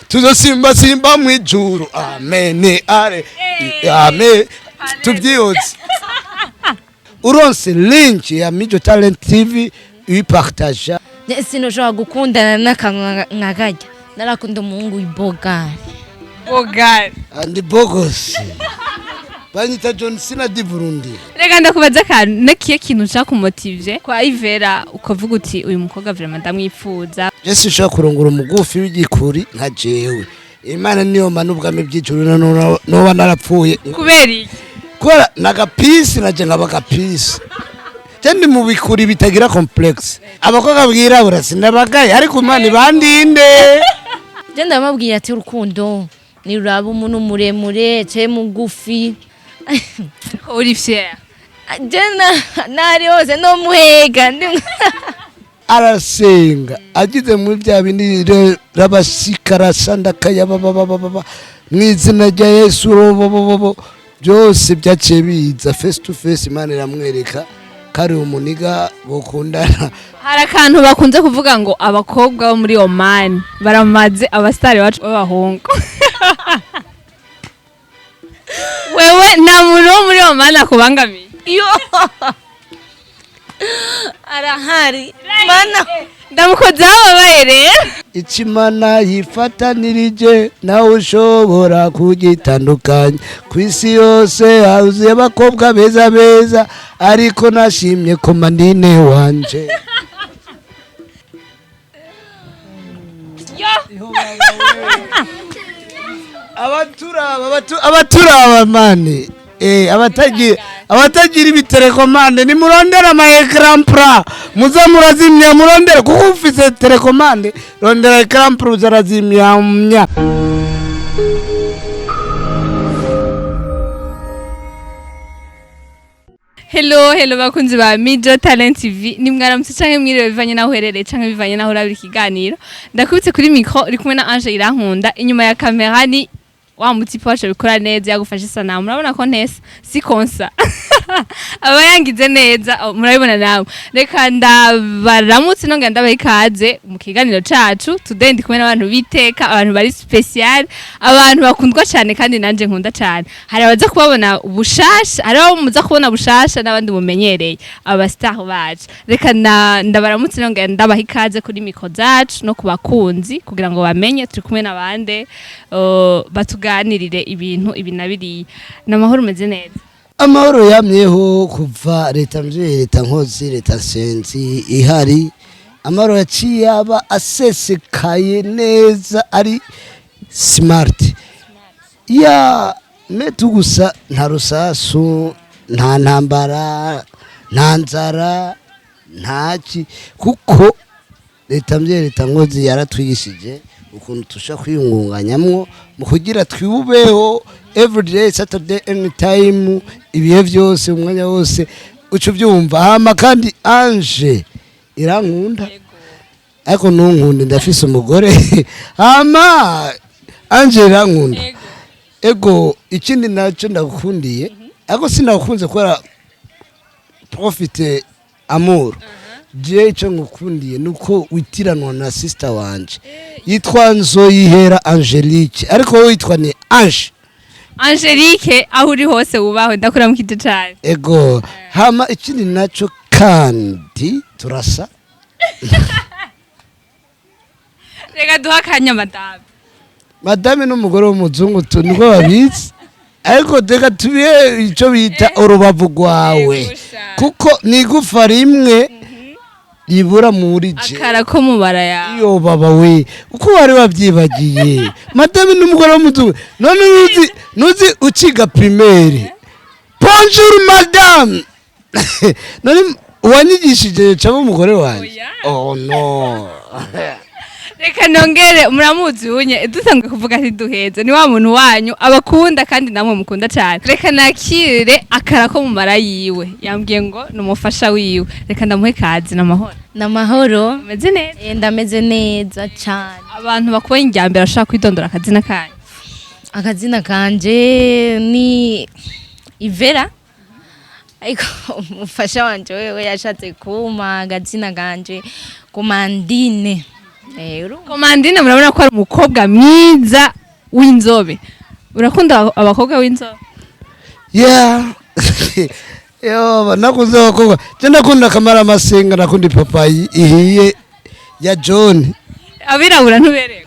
tuzosimba simba mwijuru amen are amen tubyiotse uronse link ya Mijo Talent TV uyipartager sinoshobora gukundana n'akanwa nkagajya narakunda umuhungu w'ibogari andi bogos banyita John Cena di Burundi. Reka ndakubaza akantu nakiye kintu nshaka kumotive kwa Ivera ukavuga uti uyu mukobwa vraiment ndamwifuza. Yesu ushaka kurongora umugufi w'igikuri nka jewe. Imana niyo manubwame by'ijuru no narapfuye. Kubera iki? Kora nagapisi naje ngabagapisi. Cyandi mu bikuri bitagira complex. Abakobwa bwirabura sindabagaye ariko Imana bandinde. Je ndamabwira ati urukundo ni raba umuntu muremure cye mugufi. Uri fier. Jena nari hose no muhega arasenga agize muri bya bindi rabashikara sandakaya baba mwizina rya Yesu byose byaciye biza face to face Imana iramwereka kari umuniga bokundana. Hari akantu bakunze kuvuga ngo abakobwa bo muri Oman baramaze abastari bacu b'abahungu. Wewe na muntu wo muri Oman akubangamiye? Yo arahari mana ndamukozaho babaye Ichimana yifatanirije nawe ushobora kugitandukanya kwisi yose hazuye abakobwa beza ariko nashimye komandine wanje. abaturaba mani abatagira ibiterekomande ni murondera ama ecran plat muza murazimya murondera kuko ufise telekomande rondera ecran plat uzarazimya. Hello bakunzi ba Mijo Talent TV ni mwaramutse canke mwiriwe bivanye naho uherereye canke bivanye naho urabira ikiganiro ndakubitse kuri micro uri kumwe na Ange Irankunda inyuma ya kamera ni wa mutipe wacu bikora neza yagufashe sanamu murabona ko ntese si konsa abayangize neza murabibona nawe reka ndabaramutse no nganda bayikaze mu kiganiro cacu today ndi kumwe n'abantu biteka abantu bari special abantu bakundwa cyane kandi nanje nkunda cyane hari abaza kubabona ubushasha hari abo muza kubona bushasha n'abandi mumenyereye aba star bacu reka ndabaramutse no nganda bayikaze kuri micro zacu no kubakunzi kugira ngo bamenye turi kumwe n'abande batuganirire ibintu ibinabiri n'amahoro meze neza. Amahoro yamyeho kuva leta mvye leta nkozi leta senzi ihari amahoro yaciye aba asesekaye neza ari smart ya metu gusa nta rusasu nta ntambara nta nzara ntaki kuko leta mvye leta nkozi yaratwigishije ukuntu tusha kwiyungunganyamwo mu kugira twibubeho everyday Saturday anytime ibihe byose umwanya wose ucu byumva hama kandi Ange Irankunda ariko ntunkunde ndafise umugore hama Ange Irankunda ego ikindi naco ndagukundiye ariko sinakunze kwara profite amour je ico ngukundiye nuko witiranwa na sister wanje yitwa Nzoyihera Angelique ariko wowe witwa ni Ange Angelique aho uri hose ubaho ndakura mu kito cyane ego hama ikindi naco kandi turasa reka duhakanya madame n'umugore w'umuzungu niko babizi ariko deka tubiye ico bita urubavu rwawe kuko nigufa rimwe libura muri je akara ko mubara ya iyo baba we uko wari wabyibagiye madame n'umugore w'umuzungu none nuzi uciga primaire bonjour madame none wanyigishije cabo umugore wanje oh no reka nongere muramuzi unye dutangwe kuvuga ati duheze ni wa muntu wanyu abakunda kandi namwe mukunda cyane reka nakire akara ko mumara yiwe yambwiye ngo numufasha wiwe reka ndamuhe kazi n'amahoro meze neza ndameze neza cyane abantu bakubaye injyambere ashaka kwidondora akazina kanje ni Ivera ariko umufasha wanje wewe yashatse kuma akazina kanje komandine Komandine murabona ko ari umukobwa mwiza w'inzobe. Urakunda abakobwa w'inzobe? Yeah. Yo, nakunze abakobwa. Je ndakunda Caméra amasenga, nakunda ipapayi ihiye ya John. Abirabura ntubereye.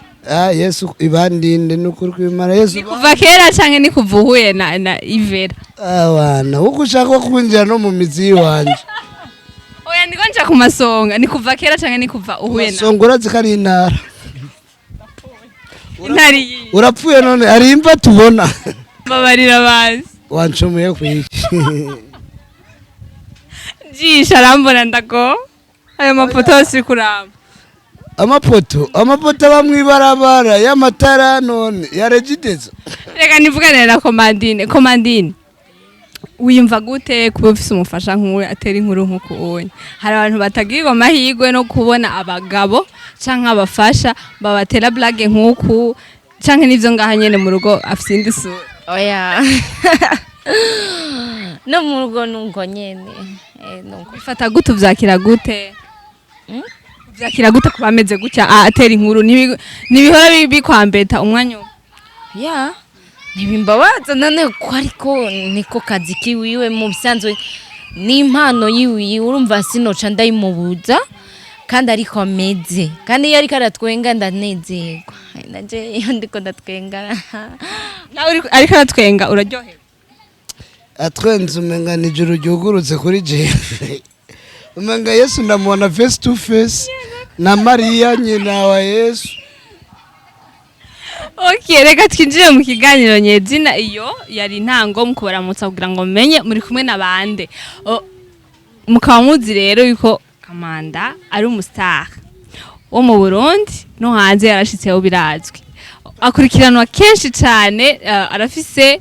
Yesu ibandinde nukuri kwimara Yesu. Ni kuva kera canke ni kuva uhuye na Ivera? Abana, uko ushaka kwinjira no mu mizi wanje. Oya ndiko nja ku masonga, ni kuva kera canke ni kuva uhuye na? Masongora zikari intara. Intari. Urapfuye none ari imva tubona. Babarira bazi. Wancumuye kwiki. Jisha arambona ndago. Ayo mafoto yose kuramba. Amapoto bamwibarabara y'amatara none ya Regidezo. Reka nivugane na Komandine. Wiyumva gute kuba ufise umufasha nk'uwe atera inkuru nk'uko ubonye? Hari abantu batagirirwa amahirwe no kubona abagabo canke abafasha babatera blague nk'uku canke n'ivyo ngaha nyene mu rugo afise indi sura. Oya. No mu rugo nuko nyene. Nuko bifata gute uvyakira gute? Uvyakira gute kuba ameze gutya atera inkuru nibihora bikwambeta umwanya? Yeah. Ntibimbabaza none ko ariko niko kazi kiwiwe mu bisanzwe n'impano yiwiwe urumva sinoca ndayimubuza kandi ariko ameze kandi iyo ariko aratwenga ndanezerwa naje iyo ndiko ndatwenga nawe ariko aratwenga uraryohewe atwenze umenga nijuru ryugurutse kuri je umenga Yesu ndamubona face to face na Maria nyina wa Yesu. Okay, reka twinjire mu kiganiro nyezina iyo yari intango mukubaramutsa kugira ngo menye muri kumwe nabande. Mukaba muzi rero yuko Kamanda ari umustar wo mu Burundi no hanze yarashitseho birazwi. Akurikiranwa kenshi cyane arafise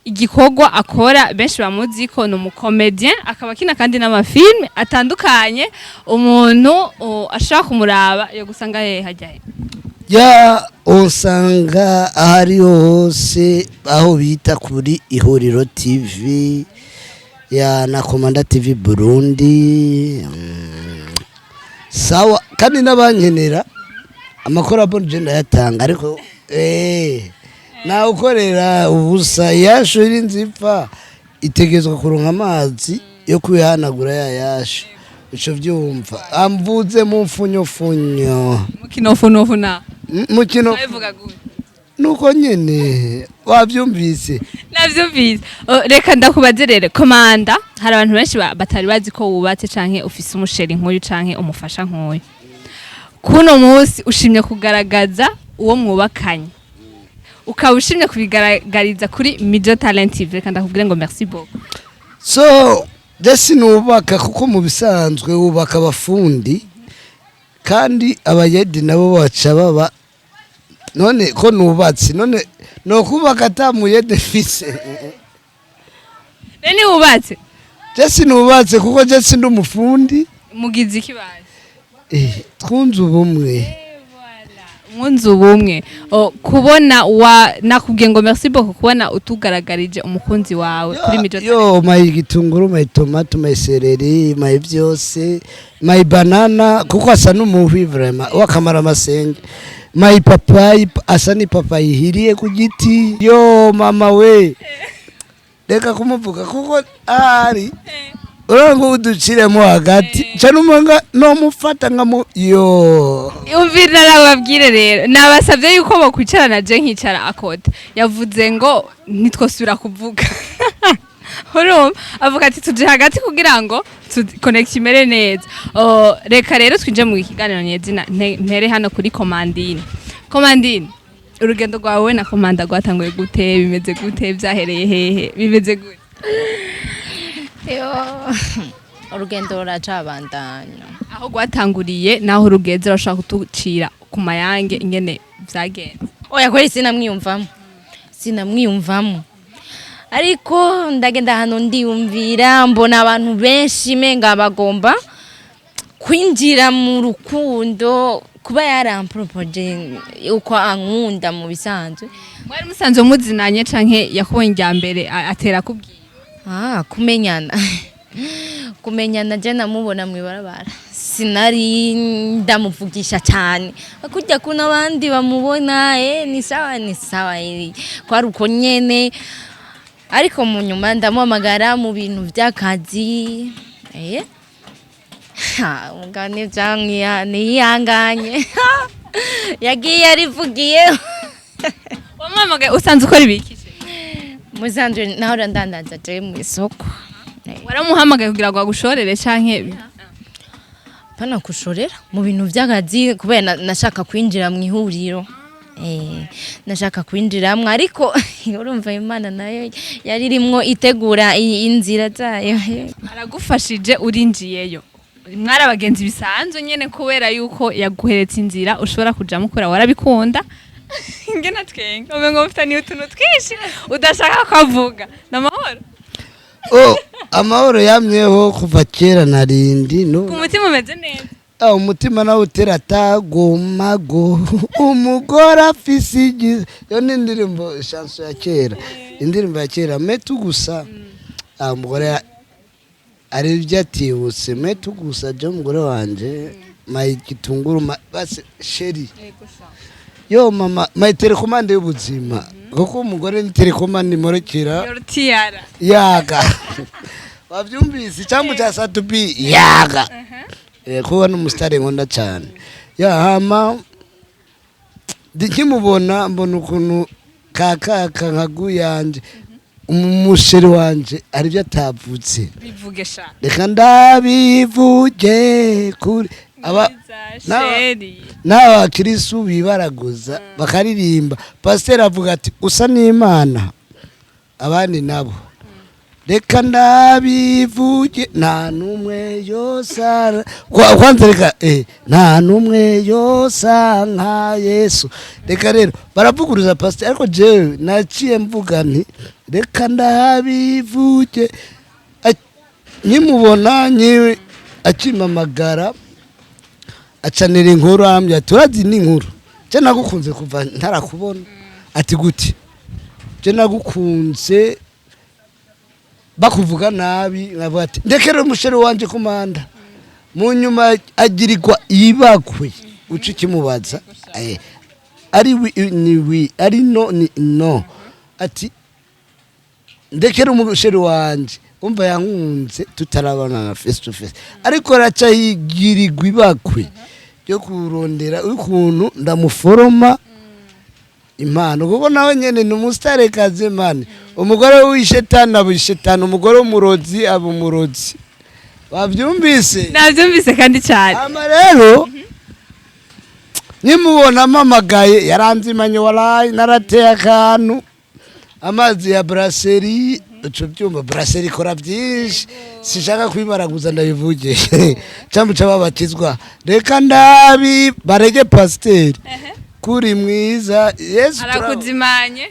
igikorwa akora benshi bamuzi ko no mukomedien akaba kina kandi n'amafilme atandukanye umuntu ashaka kumuraba yo gusanga hajya ya usanga ahari hose aho bita kuri ihuriro TV ya na Komanda TV Burundi sawa kandi nabankenera amakora bonje ndayatanga ariko na ukorera ubusa yasho irinzipfa itegezwa kuronka amazi yo kwihanagura yasho ico vyumva amvuze mu mfunyofunyo mukinofunofu na mukino nuko nyene wavyumvise navyumvise reka ndakubazerere Komanda hari abantu benshi batari bazi ko wubatse canke ufise umusheri nk'uyu canke umufasha nk'uyu kuno munsi ushimye kugaragaza uwo mwubakanye ukaba ushimye kubigaragariza kuri Mijo Talent TV reka ndakubwire ngo merci beaucoup so desi nubaka kuko mu bisanzwe wubaka abafundi kandi abayedi nabo baca baba none ko nubatse none no kubaka tamuye defise nene wubatse desi nubatse kuko desi ndumufundi mugize ikibazo twunze ubumwe mwunze ubumwe kubona nakubwiye ngo merci beaucoup kubona utugaragarije umukunzi wawe kuri Mijo yo mayi gitunguru mayi tomato mayi seleri mayi byose mayi banana kuko asa n'umuhwi vraiment wakamara amasenge mayi papayi asa ni papayi hiriye ku giti yo mama we reka kumuvuga kuko ari urango uduciremo hagati cyane umanga no mufata ngamo yo umvira nababwire rero nabasabye yuko bakwicarana je nkicara akode yavuze ngo nitwosubira kuvuga horo avuga ati tuje hagati kugira ngo connect imere neza reka rero twinje mu kiganiro nyezina mpere hano kuri Komandine urugendo rwawe na Komanda rwatanguye gute bimeze gute byahereye hehe bimeze gute urugendo ruracabandanya aho gwatanguriye naho rugeze urashaka kutucira ku mayange ingene vyagenze oya kweli sinamwiyumvamo ariko ndagenda hano ndiyumvira mbona abantu benshi menga bagomba kwinjira mu rukundo kuba yarampropoje uko ankunda mu bisanzwe mwari musanzwe muzinanye canke yakubonye njya mbere atera kubwiye kumenyana je namubona mwibarabara sinari ndamuvugisha cyane kujya kuna abandi bamubona ni sawa kwari uko nyene ariko mu nyuma ndamuhamagara mu bintu by'akazi umugani niyanganye yagiye arivugiye wamwamagaye usanze ukora ibikije musanzwe naho ndandaza je mu isoko waramuhamagaye kugira ngo agushorere canke pana kushorera mu bintu by'akazi kubera nashaka kwinjira mu ihuriro nashaka kwinjiramwe ariko urumva Imana nayo yari rimwo itegura inzira zayo aragufashije urinjiyeyo mwari abagenzi bisanzwe nyene kubera yuko yaguheretse inzira ushobora kujamo kubera warabikunda ngena twenga umengo mfitaniye utuntu twinshi udashaka kwavuga namahoro amahoro yamyeho kuva kera narindi no ku mutima umeze neza umutima nawe utera tagomago umugore afise igize yo ni indirimbo chanson ya kera indirimbo ya kera metu gusa umugore ari byatibutse metu gusa je umugore wanje mayigitunguru base sheri yo mama mayiterekomande y'ubuzima kuko umugore ni telekomande morekera yaga wavyumvise cyangwa cya satubi yaga kuba n'umusitari nkunda cyane hama nkimubona mbona ukuntu kakaka nkaguyanje umusheri wanje ari byo atavutse bivugesha reka ndabivuge kuri n'abakirisu bibaraguza bakaririmba pasiteri avuga ati usa n'Imana abandi nabo reka ndabivuge nta numwe yosa kwanza reka nta numwe yosa nka Yesu reka rero baravuguruza pastor ariko jewe naciye mvuga nti reka ndabivuge nkimubona nyiwe akimamagara acanira inkuru ambya turazi n'inkuru je nagukunze kuva ntarakubona ati gute je nagukunze bakuvuga nabi nkavuga ati ndekere umusheri wanje komanda mu nyuma agirirwa ibakwe uca kimubaza ari wi ari no ati ndekere umusheri wanje umva yankunze tutarabana na face to face ariko raca yigirirwa ibakwe yo kurondera ukuntu ndamuforoma impano kuko nawe nyene ni umusitari kaze mane umugore w'ishetani abo ishetani umugore w'umurozi abo umurozi wavyumvise navyumvise kandi cyane ama rero nimubona mamagaye yaranzimanye warayi narateye akantu amazi ya brasserie uco byumva brasserie ikora byinshi sishaka kwibaraguza ndabivuge cyambu cababatizwa reka ndabi barege pasiteri kuri mwiza Yesu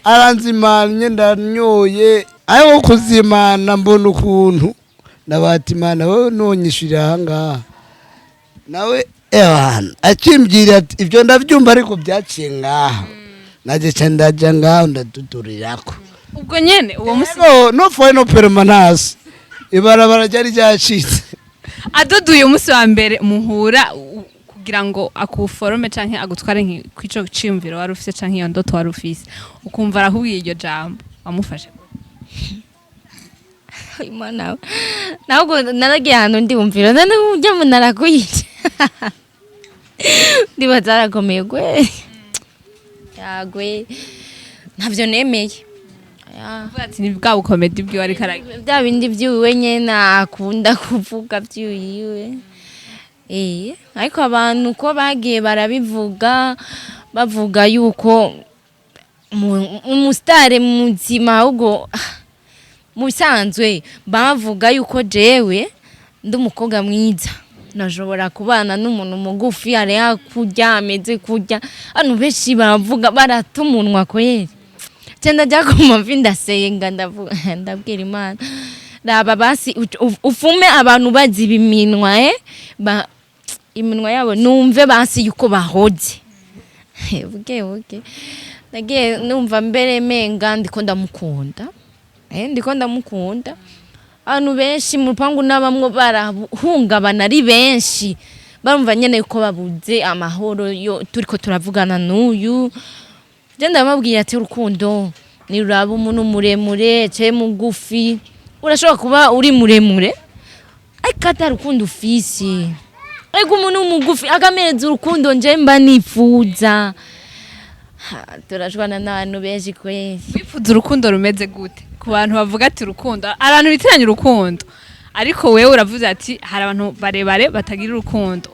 aranzimanye ndanyoye ayo kuzimana mbona ukuntu nabatimana wowe nonyishira hanga nawe akimbwira ati ibyo ndavyumva ariko byaciye ngaho naje candaja ngaho ndadudurirako ubwo nyene uwo musi no foi no permanence ibarabara ryari ryacitse adoduye umunsi wa mbere muhura kugira ngo akuforome canke agutware kwico cimviro wari ufise canke iyo ndoto wari ufise ukumva arahuye iryo jambo wamufashe Imana naho naragiye hano ndumvira none ujya mu narakuyije ndibaza arakomeye gwe yagwe ntavyo nemeye ati ni bwa bukomedi bwiwe ari karagira bya bindi byuwe nyene akunda kuvuga byuyiwe ariko abantu ko bagiye barabivuga bavuga yuko umusitari muzima ahubwo musanzwe bavuga yuko jewe ndi umukobwa mwiza nashobora kubana n'umuntu mugufi ari kurya ameze kurya abantu benshi baravuga baratumunwa kweri cyenda jya ku mavi ndasenga ndabwira Imana raba basi ufume abantu baziba iminwa iminwa yabo numve basi yuko bahoze buke nagiye numva mbere menga ndiko ndamukunda abantu benshi mu rupangu n'abamwe barahungabana ari benshi barumva nyene yuko babuze amahoro yo turiko turavugana n'uyu je ndamabwiye ati urukundo ni raba umuntu muremure ce mugufi urashobora kuba uri muremure ariko atari urukundo ufise ariko umuntu mugufi akamereza urukundo nje mba nifuza turashwana n'abantu benshi kwezi wifuza urukundo rumeze gute ku bantu bavuga ati urukundo abantu bitiranye urukundo ariko wewe uravuze ati hari abantu barebare batagira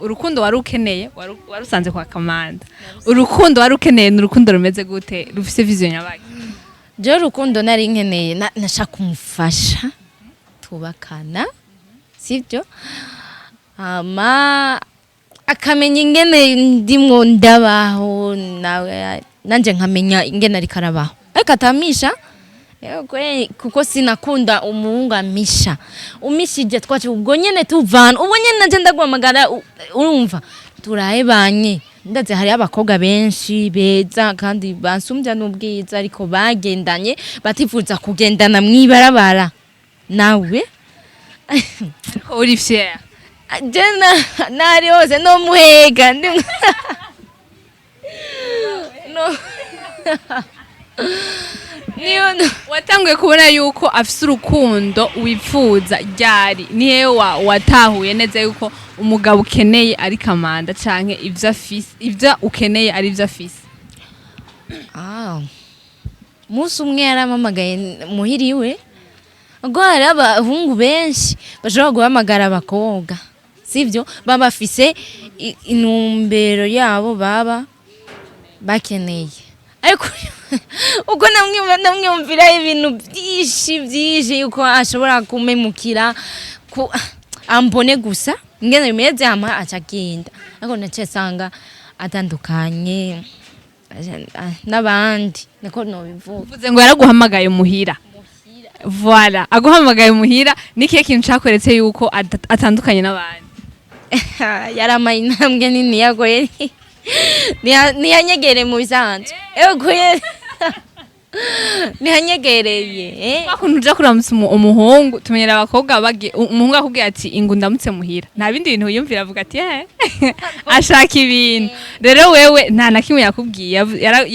urukundo wari ukeneye warusanze kwa Kamanda urukundo wari ukeneye ni urukundo rumeze gute rufise vision yabaye je urukundo nari nkeneye nashaka kumufasha tubakana sivyo akamenya ingene ndimwo ndabaho nawe nanje nkamenya ingene ari karabaho ariko atamisha kuko sinakunda umuhungu amisha umishije twaje ubwo nyene tuvana ubwo nyene nanje ndaguhamagara urumva turahebanye ndaze hari abakobwa benshi beza kandi bansumbya n'ubwiza ariko bagendanye batifuza kugendana mwibarabara nawe uri fier jena nari hose no muhega no niyo watanguye kubona yuko afise urukundo wifuza ryari nihe watahuye neza yuko umugabo ukeneye ari Kamanda canke ivyo ukeneye ari ivyo afise musi umwe yaramamagaye muhiriwe ngo hari abahungu benshi bashobora guhamagara abakobwa sivyo baba bafise intumbero yabo baba bakeneye ariko uko namwumvira ibintu byinshi yuko ashobora kumemukira ambone gusa ngene bimeze ama acagenda ariko nacesanga atandukanye n'abandi niko no bivuga uvuze ngo yaraguhamagaye muhira voilà aguhamagaye muhira nikiye kintu cakweretse yuko atandukanye n'abandi yaramaye intambwe nini yagoye niyanyegere mu bisanzwe egoye nihanyegereye bakuntu uja kuramutsa umuhungu tumenyera abakobwa bagiye umuhungu akubwiye ati ingu ndamutse muhira nta bindi bintu yumvira avuga ati ashaka ibintu rero wewe nta na kimwe yakubwiye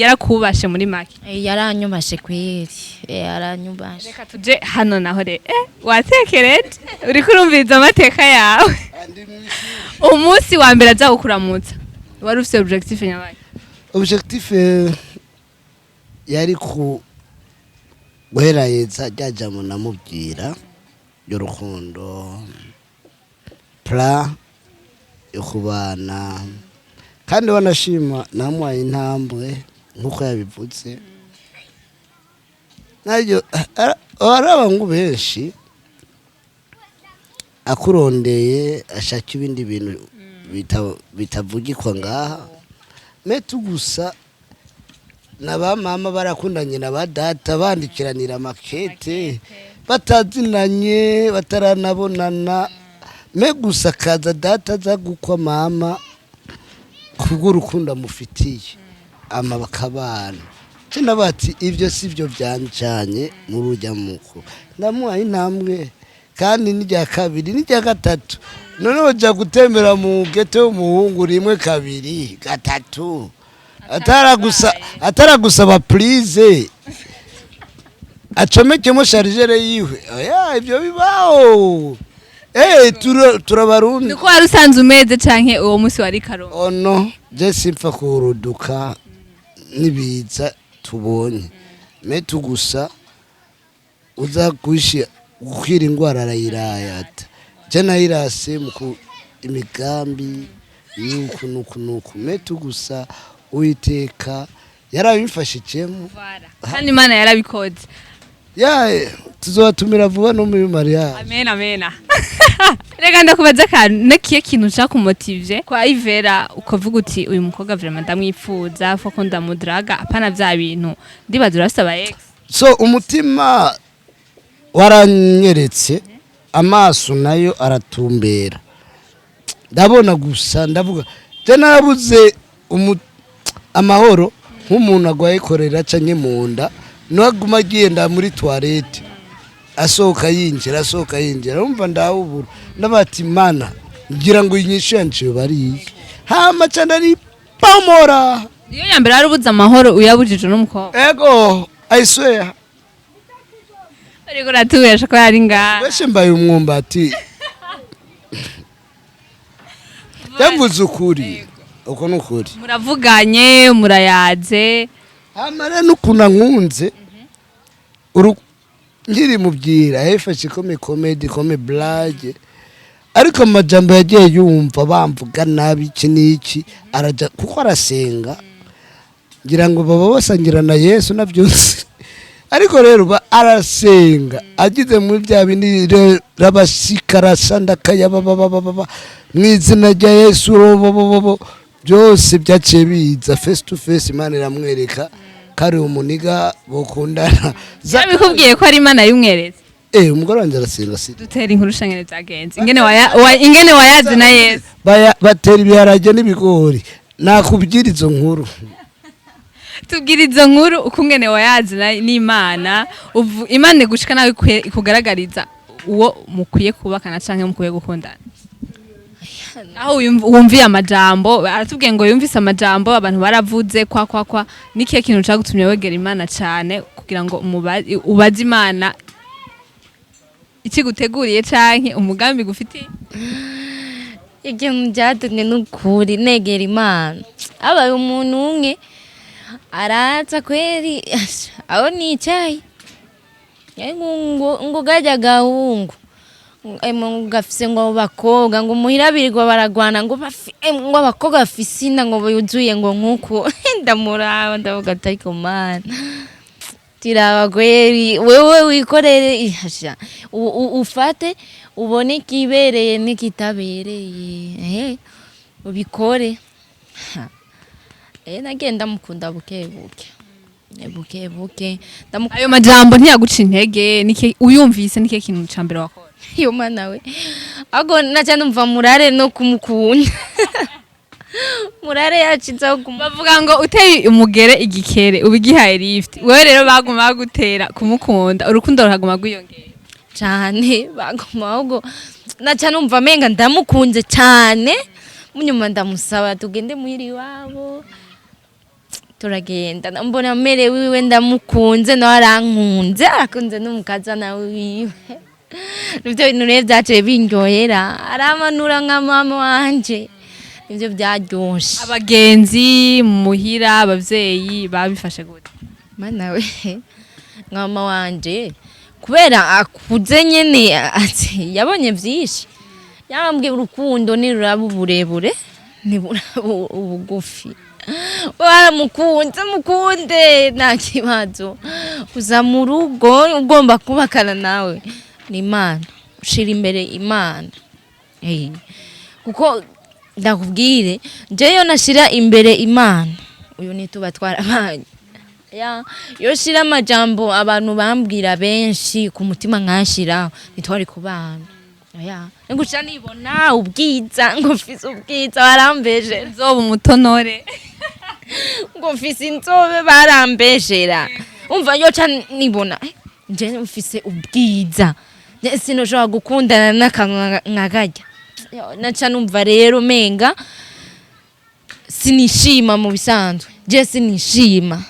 yarakubashe muri make yaranyubashe kweri yaranyubashe reka tuje hano naho re watekereje uri kurumviriza amateka yawe umunsi wa mbere aza kukuramutsa wari ufite objectif nyabaye objectif yari ku guheraheza ryajamo namubwira y'urukundo pra yo kubana kandi wanashima namuhaye intambwe nkuko yabivutse nayo arabangu benshi akurondeye ashaka ibindi bintu bitavugikwa ngaha metu gusa naba mama barakundanye na badata bandikiranira makete batazinanye bataranabonana me gusa kaza data za gukwa mama kubwo rukundo mufitiye ama bakabana cyane bati ivyo sivyo byancanye mu rujya muko ndamuhaye intambwe kandi n'ijya kabiri n'ijya gatatu none baja gutembera mu gete y'umuhungu rimwe kabiri gatatu ataragusaba please acomekemo chargere yiwe oya ivyo bibaho turabarundi niko wari usanze umeze canke uwo musi wari karongo ono je simpfa kuruduka nibiza tubonye metu gusa uza kuishi gukwira ingwara arayirayata je nayirase mu imigambi nuku metu gusa uiteka yarabimfashijemo kandi Imana yarabikoze tuzobatumira vuba no muri Maria amen rega ndakubaza kandi nakiye kintu cakumotive kwa Ivera ukavuga uti uyu mukobwa vraiment ndamwifuza foko ndamudraga apana vya bintu ndibaza urasaba ex so umutima waranyeretse amaso nayo aratumbera ndabona gusa ndavuga je narabuze amahoro nk'umuntu agwaye korera canke munda naguma agenda muri toilette asohoka yinjira urumva ndahubura ndabati Mana ngira ngo inyishu yanciye bari hama cyane ari pamora iyo ya mbere ari ubuza amahoro uyabujije n'umukobwa ego I swear ariko ratubesha ko yari ngaha wese mbaye umwumbati yavuze ukuri uko nukuri muravuganye murayaze amara n'ukuntu nkunze nkiri mubyira hefashe comedy blague ariko amajambo yagiye yumva bamvuga nabi iki n'iki araja kuko arasenga ngira ngo baba basangira na Yesu nabyose ariko rero arasenga agize muri bya bindi rabashikarasa ndakaya baba mwizina rya Yesu byose byaciye biza face to face Imana iramwereka kari umuniga bokundana zabikubwiye ko ari Imana yumweretse umugore wanjye arasenga si dutera inkuru shangene byagenze ingene wayazi na Yesu batera ibiharage n'ibigori nakubwira izo nkuru tubwira izo nkuru ukungene wayazi n'Imana Imana gushika nawe ikugaragariza uwo mukwiye kubakana canke mukwiye gukundana aho wumviye amajambo aratubwiye ngo yumvise amajambo abantu baravuze kwa nikiye kintu cagutumye wegera Imana cane kugira ngo ubaze Imana ikiguteguriye canke umugambi gufitiye ikintu byatumye n'ukuri negera Imana abaye umuntu umwe araza kweri aho nicaye ngo gajya gahungu gafise ngo bakobwa ngo muhirabirirwa baragwana ngo abakobwa bafise inda ngo yuzuye ngo nkuko ndamuraba ndavuga ati ariko Mana tiraba kweri wewe wikorere ihasha ufate ubone kibereye n'ikitabereye ubikore nagenda mukunda buke ayo majambo ntiyaguca intege uyumvise nike kintu cambere wakora iyo Mana we ago naca numva murare no kumukunda murare yaciza bavuga ngo uteye umugere igikere ubigihaye lift wewe rero baguma bagutera kumukunda urukundo ruhaguma gwiyongera cyane baguma ahubwo naca numva menga ndamukunze cyane munyuma ndamusaba tugende muhiri wabo turagenda mbona mere wiwe ndamukunze no arankunze akunze n'umukazana wiwe nivyo bintu rero byaciye binjohera aramanura nka mama wanje nivyo byaryoshe abagenzi muhira abavyeyi babifashe gute Mana we nka mama wanje kubera akuze nyene ati yabonye vyinshi yambwiye urukundo niruraba uburebure nibura ubugufi mukunde nta kibazo uza mu rugo ugomba kubakana nawe ni Imana ushira imbere Imana kuko ndakubwire njeyo nashira imbere Imana uyu nituba twarabanye yo shira amajambo abantu bambwira benshi ku mutima nkashira nitwari kubana nguca nibona ubwiza ngo mfise ubwiza barambeje nzoba umutonore ngo mfise inzobe barambejera umva yo ca nibona nje mfise ubwiza sinoshobora gukundana n'akanwagarya naca numva rero menga sinishima mu bisanzwe je sinishima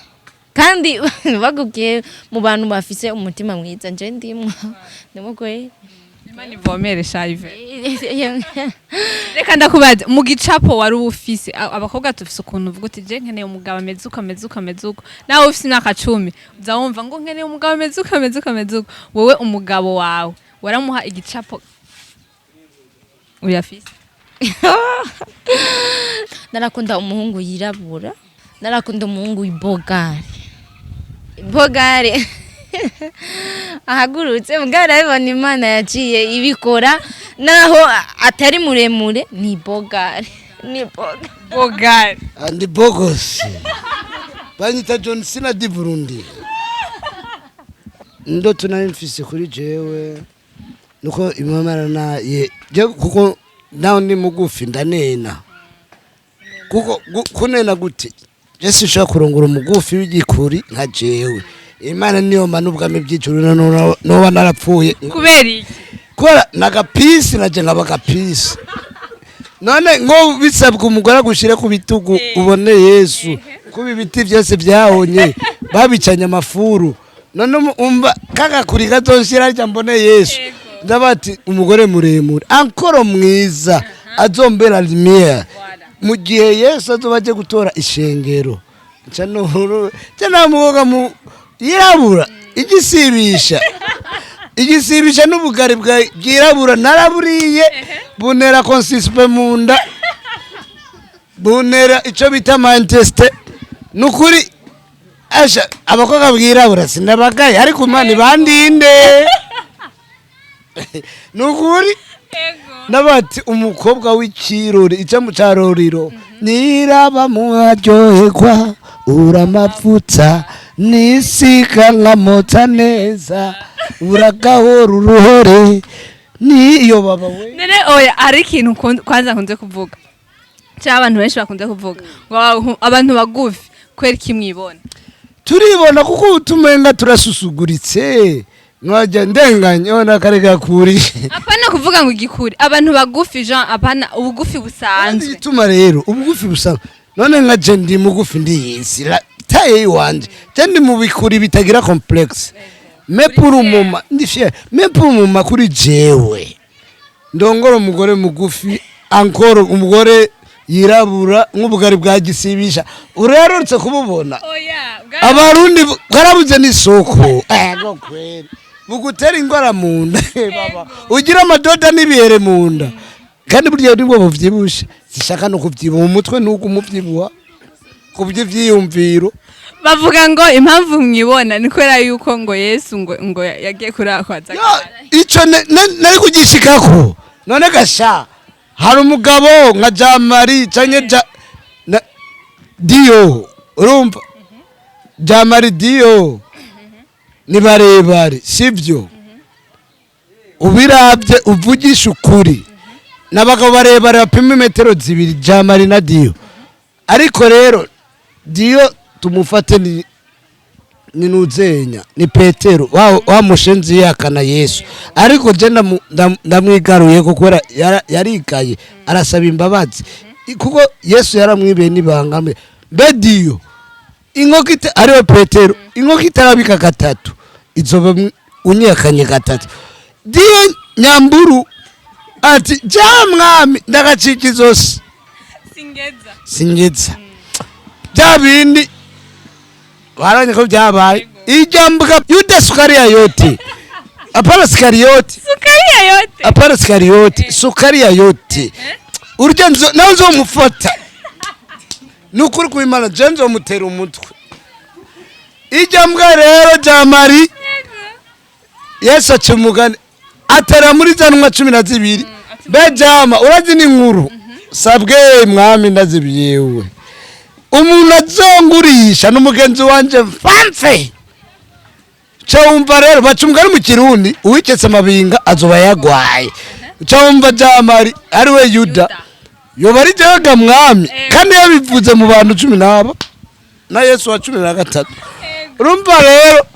kandi bagukiye mu bantu bafise umutima mwiza nje ndimwe ndimwe Imana ivomere shaive reka ndakubaza mu gicapo wari ufise abakobwa tufise ukuntu uvuga uti je nkeneye umugabo ameze uko nawe ufise imyaka 10 uza wumva ngo nkeneye umugabo ameze uko wowe umugabo wawe waramuha igicapo uyafise narakunda umuhungu yirabura narakunda umuhungu w'ibogare ahagurutse mugara bibona Imana yaciye ibikora naho atari muremure ni bogare andi bogos banyita John Cena di Burundi ndo tunayimfise kuri jewe nuko imamara na je kuko naho ni mugufi ndanena kuko kunena gute Yesu shaka kurongora umugufi w'igikuri nka jewe Imana niyo manubwame byicuru no narapfuye kubera iki kora nagapisi naje ngabagapisi none ngo bisabwa umugore agushire ku bitugu ubone Yesu kuba ibiti byose byahonye babicanye amafuru none umva kagakuri gatoshira arya mbone Yesu ndabati umugore muremure ankoro mwiza azombera lumiere mu gihe Yesu azobaje gutora ishengero cyana mugoga mu yirabura igisibisha n'ubugari bwirabura naraburiye bunera consispe munda bunera ico bita Manchester nukuri asha abakobwa bwirabura sinabagaye ariko Imana bandinde nukuri nabati umukobwa w'ikirori ica mu caroriro niraba muharyoherwa uramapfutsa nisika nkamota neza uragahora uruhore niyo baba we nene oya ari ikintu kwanza nkunze kuvuga cyangwa abantu benshi bakunze kuvuga ngo abantu bagufi kwera kimwibona turibona kuko utumenga turasusuguritse nwaje ndenganye ona karega kuri apana kuvuga ngo igikuri abantu bagufi Jean apana ubugufi busanzwe ituma rero ubugufi busanzwe none nka je ndi mugufi ndi yisi taye wanje je ndi mu bikuri bitagira complexe mais pour un moment ndi fier mais pour un moment kuri jewe ndongora umugore mugufi encore umugore yirabura nk'ubugari bwa gisibisha urerutse kububona abarundi bwarabuze n'isoko go kwera bugutera ingora munda baba ugira amadoda n'ibihere munda kandi burya nibwo buvyibusha zishaka no kubyibuha umutwe nuko umuvyibuha kuby'ivyiyumviro bavuga ngo impamvu mwibona ni kwera yuko ngo Yesu ngo yagiye kurakwaza ico nari kugishikako none gasha hari umugabo nka Jamari canke Dio urumva Jamari Dio ni barebare sivyo ubiravye uvugisha ukuri n'abagabo barebare bapima metero 2 Jamari na Dio ariko rero Dio tumufate ni nuzenya ni Petero wa mushenzi yakana Yesu ariko je ndamwigaruye kuko yarikaye arasaba imbabazi kuko Yesu yaramwibeye nibangame Dio inkokite ariwe Petero inkokite arabika gatatu izoba unyekanye gatatu Dio nyamburu ati jamwami ndagaciki zose singeza byabindi baranye ko byabaye ijambuka Yuda Sukariya yote apara Sukariya yote urya nawe uzomufata nukuri kubimana jenzo mutera umutwe ijambwa rero Jamari Yesu acumugane atera muri zanwa 12 bejama urazi ni nkuru sabwe mwami ndazibyewe umuntu azongurisha n'umugenzi wanje mfanse cyumva rero bacumga mu Kirundi uwiketse amabinga azoba yagwaye cyumva Jamari ari we Yuda yo bari jaga mwami kandi yabivuze mu bantu 10 na Yesu wa 13 urumva rero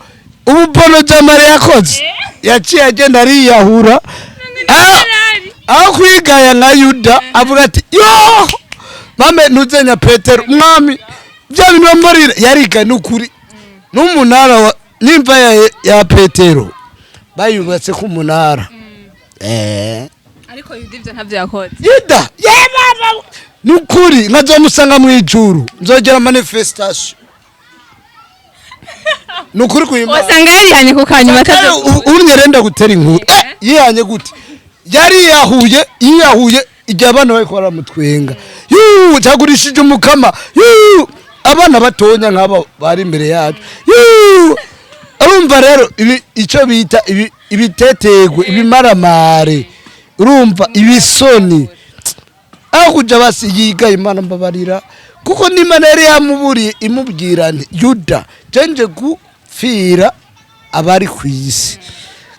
ubupono Jamari yakoze yaciye agenda ari yahura aho kwigaya nka Yuda avuga ati yo mame nuzenya Petero mwami bya bintu bambarira yariga nukuri n'umunara nimva ya Petero bayubatse ku munara ariko Yuda ivyo ntavyo yakoze Yuda baba nukuri nkazomusanga mu ijuru nzogera manifestation nukuri kuyima wasanga yarihanye ku kanyuma atazo urnyerenda gutera inkuru yihanye gute yari yahuye igihe abana bari kwara mutwenga cyagurishije umukama abana batonya nk'aba bari imbere yacu urumva rero icyo bita ibitetegwe ibimaramare urumva ibisoni aho kuja basi yiga Imana mbabarira kuko n'Imana yari yamuburiye imubwira nti Yuda cenje gupfira abari kwisi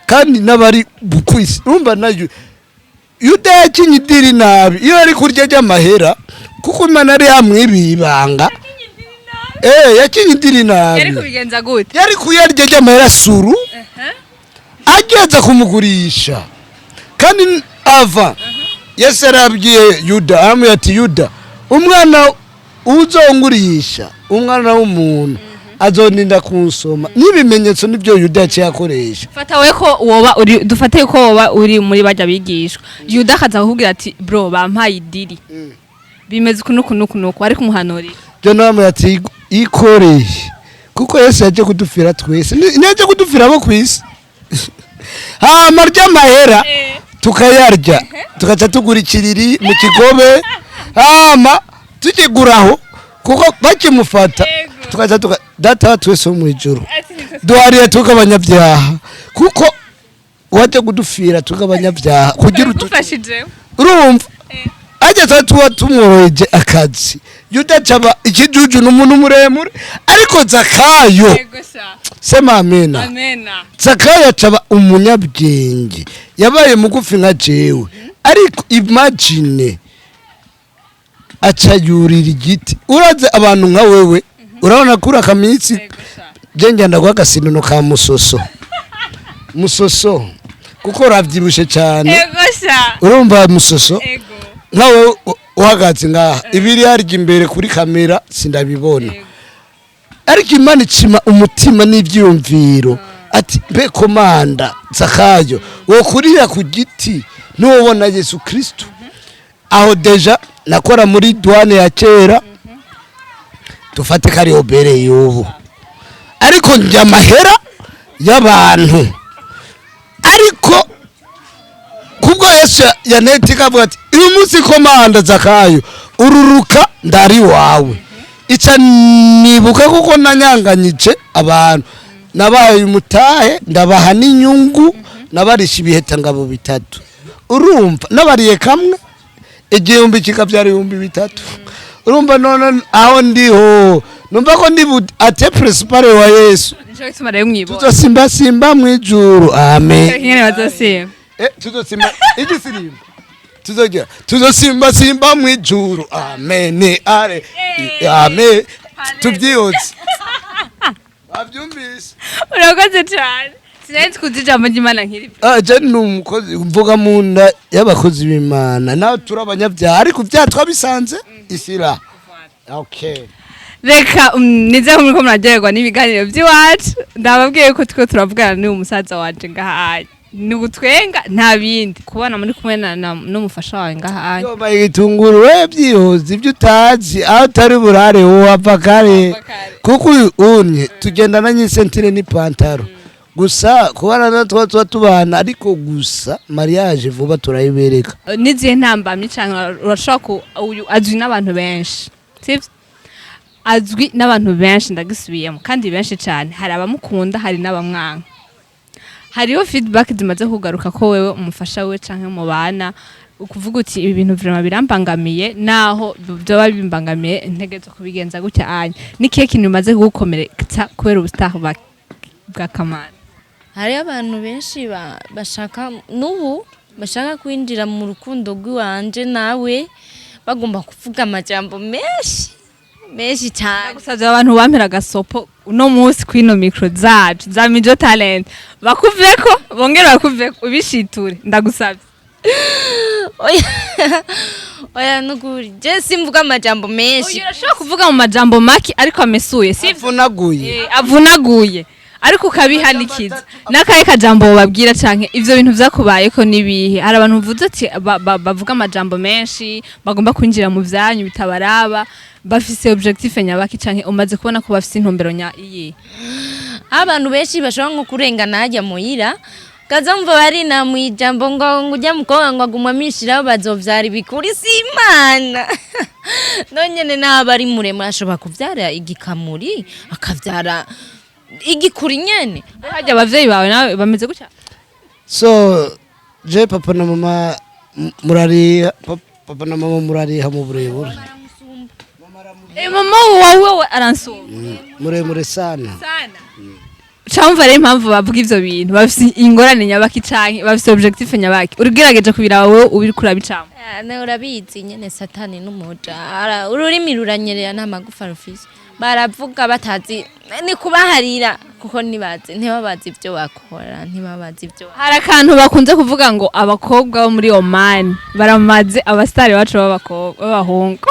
kandi n'abari bukwisi urumva nayo Yuda yakinyidiri nabi iyo ari kurya ry'amahera kuko Imana yari yamwibibanga yakinyidiri nabi yari kubigenza gute yari kuyarya ry'amahera suru ageza kumugurisha kandi ava Yesu yarabwiye Yuda aramubwira ati Yuda umwana uzongurisha umwana w'umuntu azoninda kunsoma n'ibimenyetso nibyo Yuda yaciye akoresha. Fatawe ko dufate ko woba uri muri bajya bigishwa Yuda akaza kukubwira ati bro bampaye idiri bimeze kunukunukunuku ariko umuhanurira byo namwe ati ikoreye kuko Yesu yaje kudufira twese naje kudufira abo kwisi marya mahera tukayarya tukaca tugura ikiriri mu kigobe tukiguraho kuko bakimufata tukaca data twese mu ijuru duhariye tukabanyabyaha kuko waje kudufira tukabanyabyaha kugira utufashije urumva ajya tuba tumworoheje akazi Yuda caba ikijuju n'umuntu muremure ariko Zakayo sema amena Zakayo caba umunyabwenge yabaye mugufi nka jewe ariko imagine acayurira igiti uraze abantu nka wewe urabona kura kamitsi jenge ndagwa gasinono ka musoso kuko ravyibushe cyane urumva musoso nkawe uhagaze ngaha ibiri yarya imbere kuri kamera sindabibona ariko Imana icima umutima n'ivyumviro ati mbe komanda Zakayo wo kurira ku giti nubona Yesu Kristo aho deja nakora muri douane ya kera tufate kari obere yubu ariko njya mahera y'abantu ariko kubwo Yesu yanetika avuga ati uyu munsi komanda Zakayo ururuka ndari wawe ica nibuka kuko nanyanganyije abantu nabaye umutahe ndabaha n'inyungu nabarisha ibiheta ngabo bitatu urumva nabariye kamwe igihumbi kikavyara 3,000 urumva none aho ndiho numva ko ndi ate principal wa Yesu tuzosimba mwijuru amen tuzosimba igisirimba tuzosimba mwijuru amen are amen tubyiyoze wabyumvise urakoze cyane sinzi kuzijambo ry'Imana nkiri je numukozi mvuga munda y'abakozi b'Imana nawe turabanyabyaha ariko byatwa bisanze isira okay reka nize muri ko muragerwa n'ibiganiro by'iwacu ndababwiye ko twe turavugana n'umusaza wanje ngaha ni gutwenga nta bindi kubana muri kumwe n'umufasha wawe ngaha yo bayitunguru we byihoze ibyo utazi aho utari burare wava kare kuko unye tugendana n'isentire n'ipantaro gusa kubana natwo tubana ariko gusa mariage vuba turayibereka nizihe ntambamye cyane urashaka uyu azwi n'abantu benshi sivyo azwi n'abantu benshi ndagisubiyemo kandi benshi cyane hari abamukunda hari n'abamwanga hariho feedback zimaze kugaruka ko wewe umufasha we canke mu bana ukuvuga uti ibi bintu vraiment birambangamiye naho byoba bimbangamiye ntegezo kubigenza gutya anya nikihe kintu bimaze kugukomeretsa kubera ubustar bwa Kamana. Hari abantu benshi bashaka nubu bashaka kwinjira mu rukundo rw'iwanje nawe bagomba kuvuga amajambo menshi cyane gusaza abantu bampera gasopo uno munsi kwino micro zacu za Mijo Talent bakuveko bongera bakuveko ubishiture ndagusabye oya nuguri je simvuga amajambo menshi urashobora kuvuga mu majambo maki ariko amesuye avunaguye ariko ukabihanikiza nakaye kajambo babwira canke ivyo bintu vyakubaye ko nibihe hari abantu vuze ati bavuga amajambo menshi bagomba kwinjira mu vyanyu bitabaraba bafise objectif nyabaki canke umaze kubona ko bafise intumbero nya iyi abantu benshi bashobora nko kurengana hajya muhira kazamva bari na mwijambo ngo ujya mukobwa ngo agumamishiraho bazovyara ibikuri simana nonyene nabari muremure ashobora kuvyara igikamuri akavyara igikuri nyene hajya abavyeyi bawe nawe bameze gutya so je papa na mama murariha mu burebure mama wawe aransumba muremure sana Chamva rero impamvu bavuga ivyo bintu bafise ingorane nyabaki canke bafise objectif nyabaki urigerageje kubira wowe ubiri kurabicamo na urabizi nyene satani n'umuja ururimi ruranyerera n'amagufa rufise baravuga batazi ni kubaharira kuko ntibabazi ibyo bakora ntibabazi ibyo hari akantu bakunze kuvuga ngo abakobwa bo muri Oman baramaze abasitari bacu b'abahungu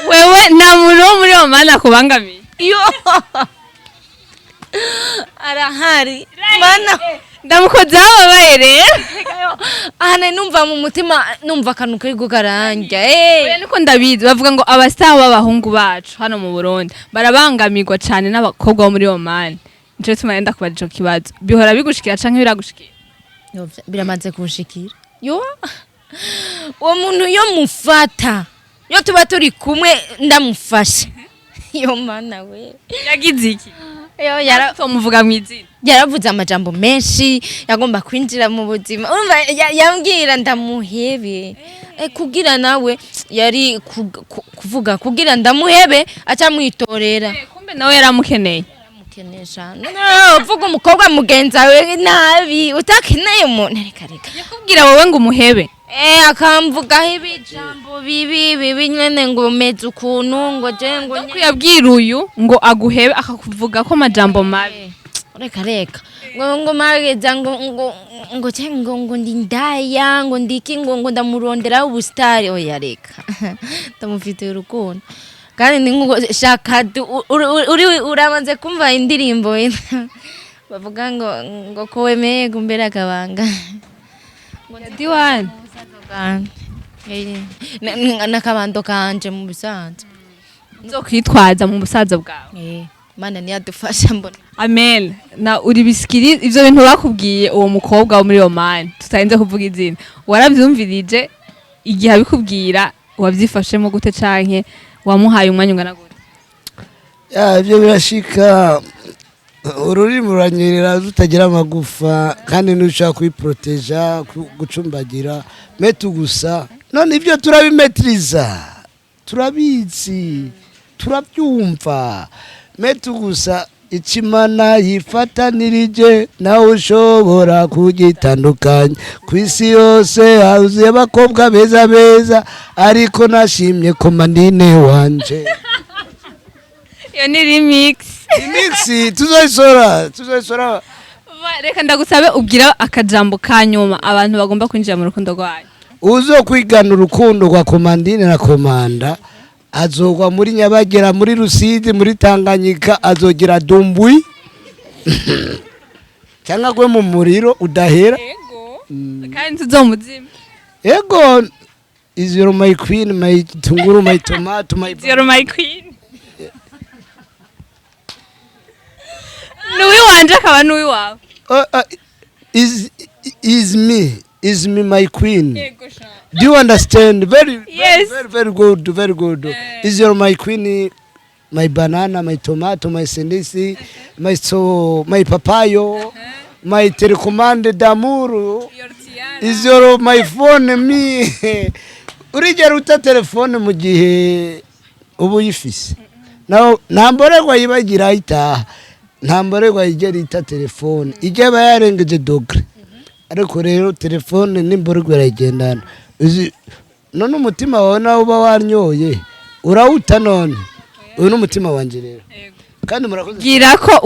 wewe nta muntu wo muri Oman akubangamiye iyo arahari mana ndamukozeho ababaye rero ahane numva mu mutima numva akantu kari kugaranja niko ndabizi bavuga ngo abasitari b'abahungu bacu hano mu Burundi barabangamirwa cyane n'abakobwa bo muri Oman nico tuma yenda kubaza ico kibazo bihora bigushikira canke biragushikira biramaze kushikira yo uwo muntu yo mufata yo tuba turi kumwe ndamufasha yo mana we yagize iki yo yaramuvuga mw'izina yaravuze amajambo menshi yagomba kwinjira mu buzima urumva yambwira ndamuhebe kugira nawe yari kuvuga kugira ndamuhebe aca mwitorera kumbe nawe yaramukeneye kenesha uvuga umukobwa mugenza we nabi utakeneye umuntu reka yakubwira wowe ngo umuhebe akamvugaho ibijambo bibi nyene ngo meze ukuntu ngo je ngo yabwira uyu ngo aguhebe akakuvuga ko amajambo mabi reka ngo mageza ngo cengo ngo ndindaya ngo ndiki ngo ndamurondera ubustari oya reka ndamufite urukundo kandi ni ngo shaka urabanze kumva indirimbo bavuga ngo ko wemeye gumbera akabanga ngo diwan nakabando kanje mu bisanzwe nzokwitwaza mu busaza bwawe mana niyadufasha mbona amen na uri bisikiri ivyo bintu bakubwiye uwo mukobwa wo muri Oman tutarinze kuvuga izina waravyumvirije igihe abikubwira wavyifashemo gute canke wamuhaye umwanya ungana gute ivyo birashika ururimi ruranyerera rutagira amagufa kandi ntushaka kwiproteja gucumbagira metu gusa none ivyo turabimetriza turabizi turabyumva metu gusa ikimana yifatanirije nawe ushobora kugitandukanya ku isi yose hazuye abakobwa beza ariko nashimye komandine wanje iyo ni remix tuzoisora reka ndagusabe ubwira akajambo kanyuma abantu bagomba kwinjira mu rukundo rwayo uzo kwigana urukundo rwa komandine na komanda azogwa muri Nyabagera muri Rusizi muri Tanganyika azogira dumbwi cyangwa gwe mu muriro udahera kandi tuzomuzima yego is your my queen my tunguru my tomato my your my queen Nuwi wanje akaba nuwi wawe is me my queen. Do you understand? Yes. Very good. Is your my queen, my banana, my tomato, my senesi, my papayo, my telecommande d'amour. Is your my phone me? Urigera uta telefone mu gihe ubu yifise. Now namborerwa yibagira ita. Namborerwa igera ita telefone. Igeba yarengeje dogre. Ariko rero telefone nimborerwa iragendana. None umutima wawe nawe uba wanyoye urawuta none uyu n'umutima wanje rero kandi murakoze gira ko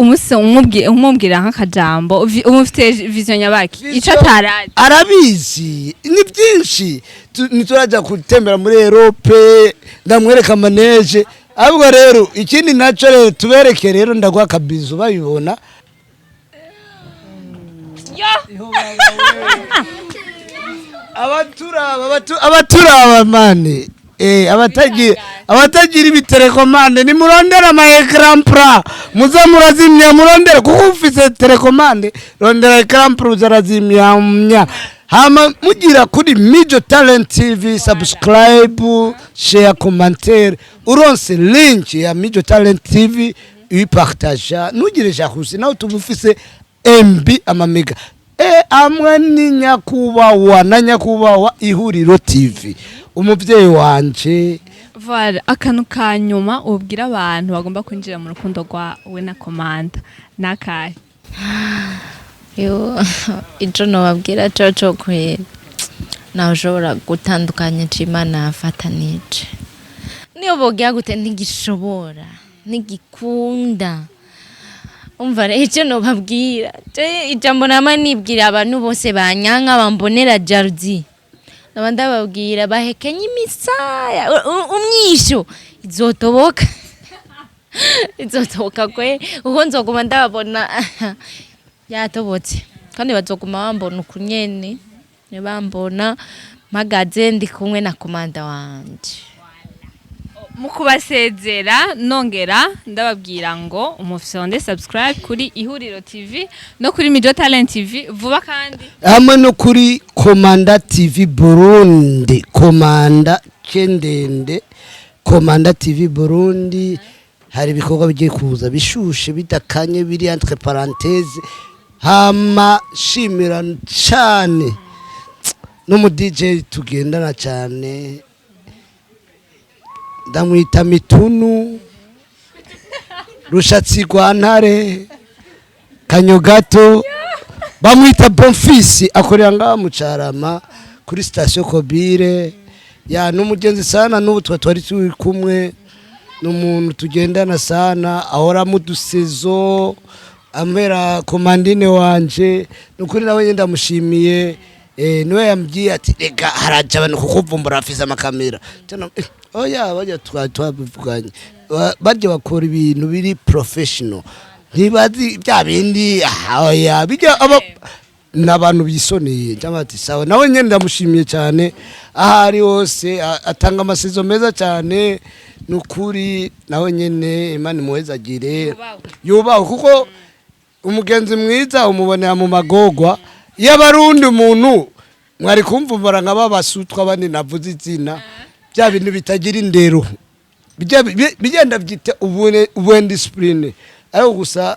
umubwira nk'akajambo umufite vision yabaki ico taraje arabizi ni byinshi nituraja gutembera muri Europe ndamwereka maneje ahubwo rero ikindi naco rero tubereke rero ndagwa kabizu babibona abaturaba mane abatagira ibiterekomande ni murondera ama ecran pra muza murazimya murondera kuko ufise telekomande rondera ecran pra uzarazimya hama mugira kuri Mijo Talent TV subscribe share commentaire uronse link ya Mijo Talent TV uyipartager nugire jakusi nawe tubufise MB amamega amwe ni nyakubawa na nyakubawa ihuriro TV umuvyeyi wanje Voilà akantu kanyuma ubwira abantu bagomba kwinjira mu rukundo rwawe na Komanda nakaye yo ico no babwira coco kwera naho ushobora gutandukanya Imana afatanije niyo bogira gute ntigishobora ntigikunda umva rero icyo nobabwira ijambo nama nibwira abantu bose banyanka bambonera jardi naba ndababwira bahekenye imisaya umwisho izotoboka izotoboka kwe uko nzoguma ndababona yatobotse kandi bazoguma bambona ukunyene bambona mpagaze ndi kumwe na komanda wanje mu kubasezera nongera ndababwira ngo umufisonde subscribe kuri ihuriro TV no kuri Mijo Talent TV vuba kandi hamwe no kuri Komanda TV Burundi Komanda kendende Komanda TV Burundi hari ibikorwa bigiye kuza bishushe bitakanye biri entre parenthèse hama shimira cyane no mu DJ tugendana cyane ndamwita mitunu rushatsi rwantare kanyogato bamwita bonfisi akorera ngaha mu Carama kuri station Kobire ya n'umugenzi sana n'ubu twari turi kumwe n'umuntu tugendana sana ahora mu dusezo amera komandine wanje nukuri nawe ndamushimiye niwe yambwiye ati rega haraje abantu kukuvumbura afise amakamera oya bajya twabivuganye bajya bakora ibintu biri professional ntibazi bya bindi oya bijya n'abantu bisoneye cyangwa ati sawa nawe nyene ndamushimiye cyane ahari hose atanga amasezo meza cyane nukuri nawe nyene Imana muhezagire yubaho kuko umugenzi mwiza umubonera mu magogwa y'abarundi umuntu mwari kumvumbura nk'ababasutwa bandi navuze izina bya bintu bitagira indero bigenda byita ubune discipline ariko gusa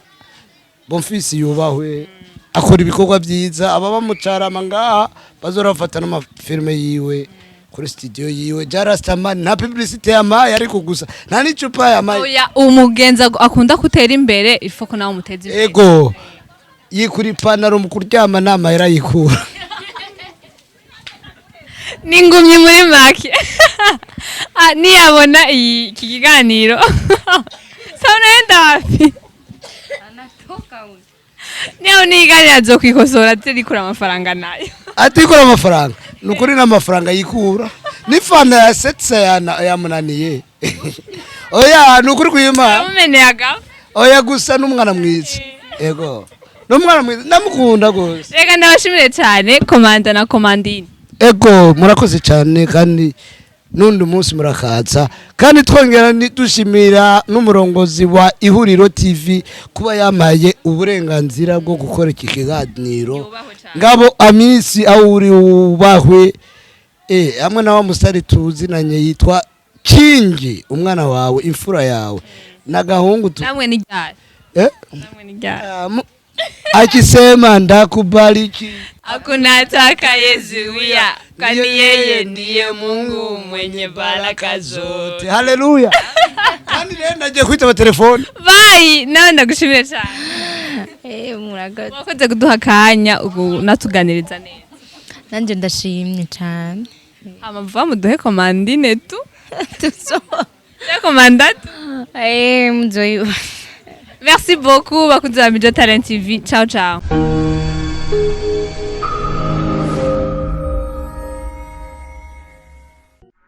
bonfisi yubahwe akora ibikorwa byiza ababa mu Carama ngaha bazorafata n'amafilme yiwe kuri studio yiwe Jarastamani na publicity yamaye ariko gusa nta n'icupa yamaye oya umugenza akunda kutera imbere ifoko nawe muteze imbere ego yikuri panaro mu kuryama nama yarayikura ningumye muri make niyabona iki kiganiro sawa nenda wapi anatoka uzi niyo niganira azokwikosora atirikura amafaranga nayo atikura amafaranga nukuri n'amafaranga yikura n'ifana ya setsa yamunaniye oya nukuri kwima mumeneyaga oya gusa n'umwana mwiza ego n'umwana mwiza ndamukunda gose reka ndabashimire cyane komanda na komandine ego murakoze cyane kandi nundi munsi murakaza kandi twongera dushimira n'umurongozi wa Ihuriro TV kuba yamaye uburenganzira bwo gukora iki kiganiro ngabo amisi aho uri ubahwe hamwe na wa musari tuzinanye yitwa Kingi umwana wawe imfura yawe nagahungu namwe ni ryari namwe ni ryari akisema ndakubariki akunataka Yezuia kwani yeye ndiye Mungu mwenye baraka zote haleluya kandi rero nagiye kwitaba telefone bye nawe ndagushimire cyane murakoze wakoze kuduha kanya ubu natuganiriza neza nanje ndashimye cyane amavuga muduhe komandine tu tuso komandatu mzoyo merci beaucoup bakunzi ba Mijo Talent TV ciao ciao